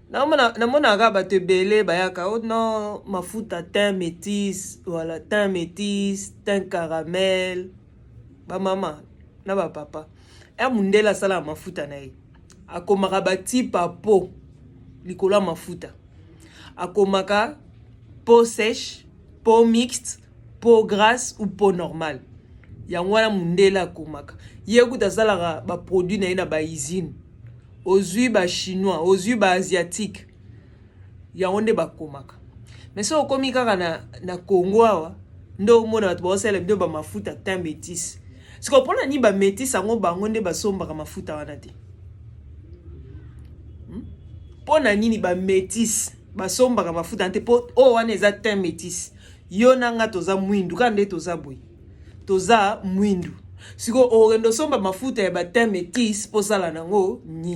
namona ka bato ebele bayaka o non mafuta teint métis, voilà, teint métis, teint caramel, ba mama na ba papa mundela sala mafuta na ye akomaka batipa po likolo mafuta akomaka peau sèche, peau mixte, peau grasse ou peau normale. Yango wana mundela akomaka ye kuta salaka ba produit na ye na ba usine ozui ba chinois, ozui ba asiatique. Yango nde bakomaka. Mais so okomi kaka na Congo awa ndo mona bato basala ndo ba mafuta teint métis. Siko pona ni ba métis yango bango nde basombaka mafuta wana te. Pona nini ba métis basombaka mafuta te po o wana eza teint métis. Yo nanga toza mwindu kande toza boy. Toza mwindu. Siko orendo somba mafuta ya ba teint métis po sala nango ni